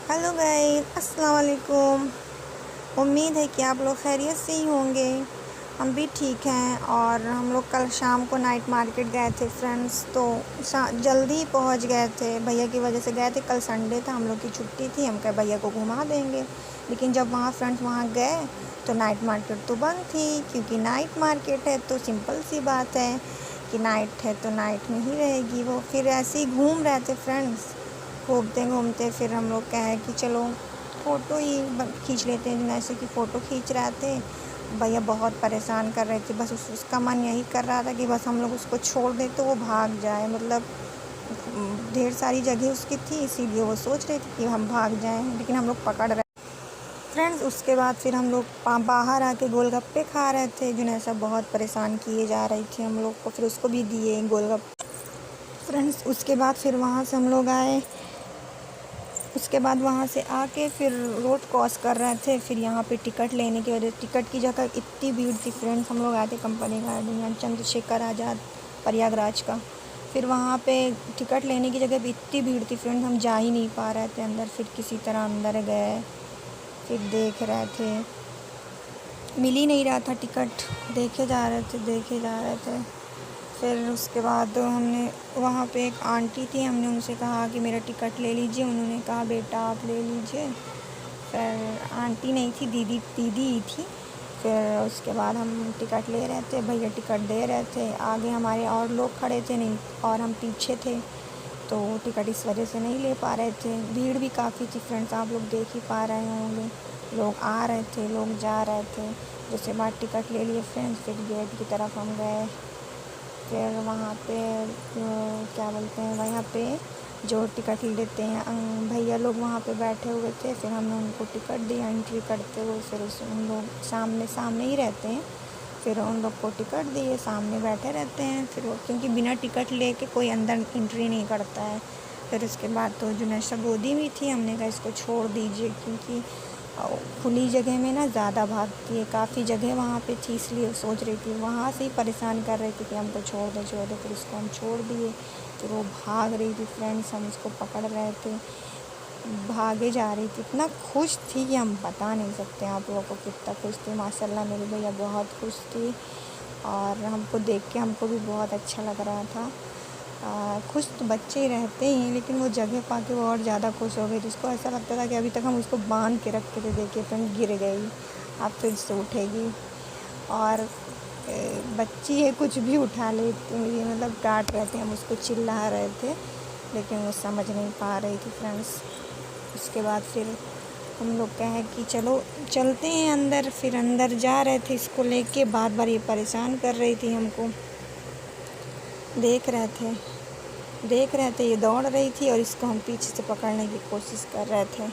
Hello guys, अस्सलाम वालेकुम। उम्मीद है कि आप लोग खैरियत से ही होंगे। हम भी ठीक हैं। और हम लोग कल शाम को नाइट मार्केट गए थे फ्रेंड्स। तो जल्दी पहुंच गए थे, भैया की वजह से गए थे। कल संडे था, हम लोग की छुट्टी थी। हम कहे भैया को घुमा देंगे। लेकिन जब वहाँ गए तो नाइट मार्केट तो बंद थी, क्योंकि नाइट मार्केट है तो सिंपल सी बात है कि नाइट है तो नाइट में ही रहेगी वो। फिर ऐसे ही घूम रहे थे फ्रेंड्स। घूमते घूमते फिर हम लोग कहे कि चलो फ़ोटो ही खींच लेते हैं। जैसे कि फ़ोटो खींच रहे थे, भैया बहुत परेशान कर रहे थे। बस उसका मन यही कर रहा था कि बस हम लोग उसको छोड़ दें तो वो भाग जाए। मतलब ढेर सारी जगह उसकी थी, इसीलिए वो सोच रहे थे कि हम भाग जाएं, लेकिन हम लोग पकड़ रहे फ्रेंड्स। उसके बाद फिर हम लोग बाहर आके गोलगप्पे खा रहे थे। जुनैसा बहुत परेशान किए जा रही थी हम लोग को, फिर उसको भी दिए गोलगप्पे फ्रेंड्स। उसके बाद फिर वहाँ से हम लोग आए। उसके बाद वहाँ से आके फिर रोड क्रॉस कर रहे थे। फिर यहाँ पे टिकट लेने की वजह, टिकट की जगह इतनी भीड़ थी फ्रेंड्स। हम लोग आए थे कंपनी गार्डन या चंद्रशेखर आज़ाद प्रयागराज का। फिर वहाँ पे टिकट लेने की जगह भी इतनी भीड़ थी फ्रेंड्स, हम जा ही नहीं पा रहे थे अंदर। फिर किसी तरह अंदर गए, फिर देख रहे थे, मिल ही नहीं रहा था टिकट। देखे जा रहे थे। फिर उसके बाद हमने वहाँ पे एक आंटी थी, हमने उनसे कहा कि मेरा टिकट ले लीजिए। उन्होंने कहा बेटा आप ले लीजिए। फिर आंटी नहीं थी, दीदी ही थी। फिर उसके बाद हम टिकट ले रहे थे, भैया टिकट दे रहे थे। आगे हमारे और लोग खड़े थे नहीं, और हम पीछे थे, तो टिकट इस वजह से नहीं ले पा रहे थे। भीड़ भी काफ़ी थी फ्रेंड्स, आप लोग देख ही पा रहे होंगे। लोग आ रहे थे, लोग जा रहे थे। उसके बाद टिकट ले लिए फ्रेंड्स। फिर गेट की तरफ हम गए। फिर वहाँ पे क्या बोलते हैं, वहाँ पे जो टिकट लेते हैं भैया लोग वहाँ पे बैठे हुए थे। फिर हमने उनको टिकट दी एंट्री करते हुए। फिर उन लोग सामने ही रहते हैं। फिर उन लोग को टिकट दिए, सामने बैठे रहते हैं। फिर वो, क्योंकि बिना टिकट लेके कोई अंदर एंट्री नहीं करता है। फिर उसके बाद तो जुनैशा गोदी में थी, हमने कहा इसको छोड़ दीजिए, क्योंकि खुली जगह में ना ज़्यादा भागती है। काफ़ी जगह वहाँ पे थी, इसलिए सोच रही थी, वहाँ से ही परेशान कर रही थी कि हमको छोड़ दे। फिर उसको हम छोड़ दिए। फिर वो भाग रही थी फ्रेंड्स, हम उसको पकड़ रहे थे, भागे जा रही थी। इतना खुश थी कि हम बता नहीं सकते आप लोगों को कितना खुश थी। माशाल्लाह मेरी भैया बहुत खुश थी, और हमको देख के हमको भी बहुत अच्छा लग रहा था। खुश तो बच्चे ही रहते ही हैं, लेकिन वो जगह पाके वो और ज़्यादा खुश हो गई। जिसको ऐसा लगता था कि अभी तक हम उसको बांध के रखे थे, देखिए फ्रेंड गिर गई, अब फिर से उठेगी। और बच्ची है, कुछ भी उठा लेती है, मतलब डांट रहे थे हम उसको, चिल्ला रहे थे, लेकिन वो समझ नहीं पा रही थी फ्रेंड्स। उसके बाद फिर हम लोग कहे कि चलो चलते हैं अंदर। फिर अंदर जा रहे थे इसको लेके, बार बार ये परेशान कर रही थी हमको। देख रहे थे ये दौड़ रही थी, और इसको हम पीछे से पकड़ने की कोशिश कर रहे थे।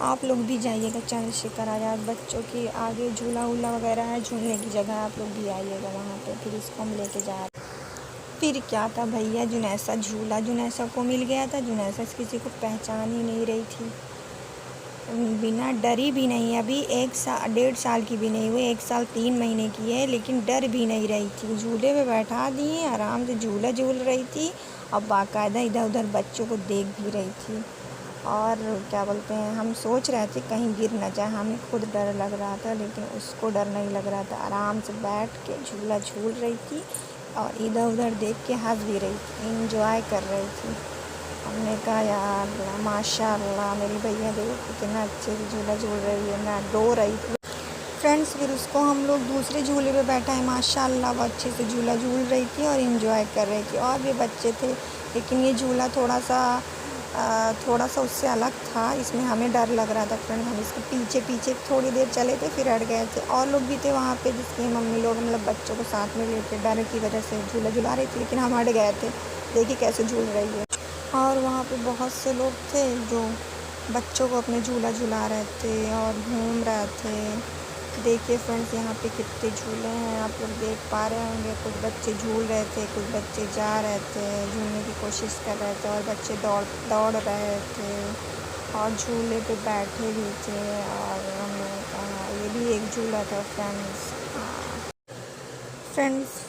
आप लोग भी जाइएगा चंद्रशेखर आज़ाद, बच्चों की आगे झूला वूला वगैरह है, झूलने की जगह, आप लोग भी आइएगा वहाँ पे। फिर इसको हम लेके जा रहे। फिर क्या था भैया, जुनैसा को मिल गया था। जुनैसा किसी को पहचान ही नहीं रही थी, बिना डरी भी नहीं। अभी 1.5 साल की भी नहीं हुई, 1 साल 3 महीने की है, लेकिन डर भी नहीं रही थी। झूले पे बैठा दिए, आराम से झूला झूल रही थी, और बाकायदा इधर उधर बच्चों को देख भी रही थी। और क्या बोलते हैं, हम सोच रहे थे कहीं गिर ना जाए, हमें खुद डर लग रहा था, लेकिन उसको डर नहीं लग रहा था। आराम से बैठ के झूला झूल रही थी, और इधर उधर देख के हंस भी रही थी, इंजॉय कर रही थी। हमने कहा यार माशाल्लाह मेरी भैया देखो कितना अच्छे से झूला झूल रही है ना, डो रही थी फ्रेंड्स। फिर उसको हम लोग दूसरे झूले पे बैठाए, माशाल्लाह वो अच्छे से झूला झूल रही थी और इन्जॉय कर रही थी। और भी बच्चे थे, लेकिन ये झूला थोड़ा सा उससे अलग था, इसमें हमें डर लग रहा था फ्रेंड। हम इसके पीछे पीछे थोड़ी देर चले थे, फिर हट गए थे। और लोग भी थे वहाँ पे, जिसकी मम्मी लोग मतलब बच्चों को साथ में लेके डर की वजह से झूला झुला रही थी, लेकिन हम हट गए थे। देखिए कैसे झूल रही है। और वहाँ पे बहुत से लोग थे जो बच्चों को अपने झूला झुला रहे थे और घूम रहे थे। देखिए फ्रेंड्स यहाँ पे कितने झूले हैं, आप लोग देख पा रहे होंगे। कुछ बच्चे झूल रहे थे, कुछ बच्चे जा रहे थे, झूलने की कोशिश कर रहे थे, और बच्चे दौड़ रहे थे, और झूले पे बैठे भी थे। और हमने कहा ये भी एक झूला था फ्रेंड्स।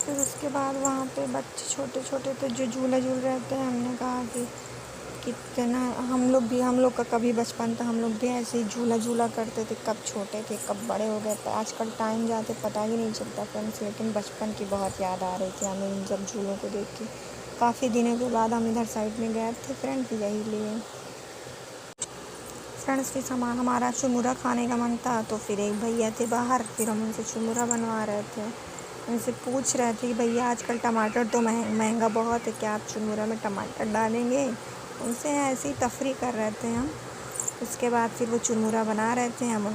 फिर उसके बाद वहाँ पे बच्चे छोटे छोटे थे जो झूला झूल रहे थे। हमने कहा कि कितना हम लोग का कभी बचपन था, हम लोग भी ऐसे ही झूला झूला करते थे, कब छोटे थे कब बड़े हो गए। पर आजकल टाइम जाते पता ही नहीं चलता फ्रेंड्स, लेकिन बचपन की बहुत याद आ रही थी हमें इन सब झूलों को देख के। काफ़ी दिनों के बाद हम इधर साइड में गए थे फ्रेंड्स, यही लिए फ्रेंड्स। फिर हमारा चुमुरा खाने का मन था, तो फिर एक भैया थे बाहर, फिर हम उनसे चुमुरा बनवा रहे थे। उनसे पूछ रहे थे कि भैया आजकल टमाटर तो महंगा बहुत है, क्या आप चुमुरा में टमाटर डालेंगे? उनसे ऐसे ही तफरी कर रहे थे हम। उसके बाद फिर वो चुमुरा बना रहे थे, हम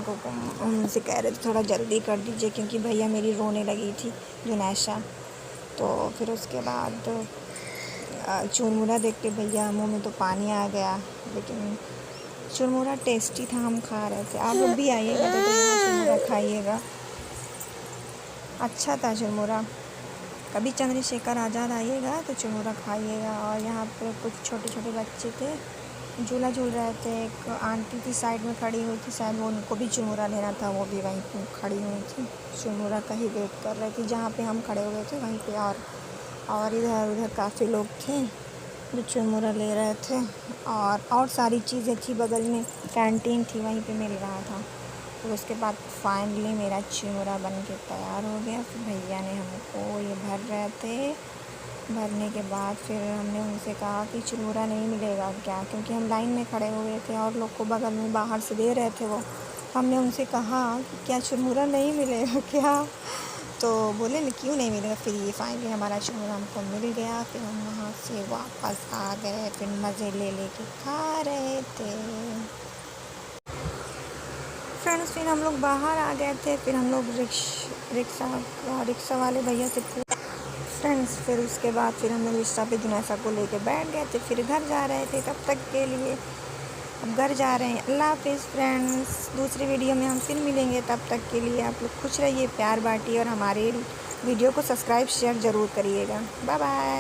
उनसे कह रहे थे थोड़ा जल्दी कर दीजिए, क्योंकि भैया मेरी रोने लगी थी जुनैशा। तो फिर उसके बाद चुरमुरा देख के भैया मुंह में तो पानी आ गया, लेकिन चुरमुरा टेस्टी था, हम खा रहे थे। आप लोग भी आइएगा तो चुरमुरा खाइएगा, अच्छा था चुरमुरा। कभी चंद्रशेखर आज़ाद आइएगा तो चुरमुरा खाइएगा। और यहाँ पर कुछ छोटे छोटे बच्चे थे, झूला झूल रहे थे। एक आंटी थी साइड में खड़ी हुई थी, शायद वो उनको भी चुरमुरा लेना था, वो भी वहीं पर खड़ी हुई थी, चुरमुरा का ही वेट कर रही थी जहाँ पे हम खड़े हुए थे वहीं पे। और इधर उधर काफ़ी लोग थे जो चुरमुरा ले रहे थे। और सारी चीज़ें थी बगल में, कैंटीन थी वहीं पे मिल रहा था। तो उसके बाद फाइनली मेरा चुरमुरा बन के तैयार हो गया। फिर भैया ने हमको ये भर रहे थे, भरने के बाद फिर हमने उनसे कहा कि चुरमुरा नहीं मिलेगा क्या, क्योंकि हम लाइन में खड़े हुए थे और लोग को बगल में बाहर से दे रहे थे वो। हमने उनसे कहा कि क्या चुरमुरा नहीं मिलेगा क्या? तो बोले नहीं, क्यों नहीं मिलेगा। फिर ये फाइनली हमारा चुरमुरा हमको मिल गया। फिर हम वहाँ से वापस आ गए, फिर मज़े ले लेके खा रहे थे फ्रेंड्स। फिर हम लोग बाहर आ गए थे, फिर हम लोग रिक्शा वाले भैया से फ्रेंड्स। फिर उसके बाद फिर हम लोग रिक्शा पे जुनैसा को लेके बैठ गए थे, फिर घर जा रहे थे तब तक के लिए। अब घर जा रहे हैं। अल्लाह हाफिज़ फ्रेंड्स, दूसरी वीडियो में हम फिर मिलेंगे, तब तक के लिए आप लोग खुश रहिए, प्यार बांटिए और हमारे वीडियो को सब्सक्राइब शेयर ज़रूर करिएगा। Bye bye.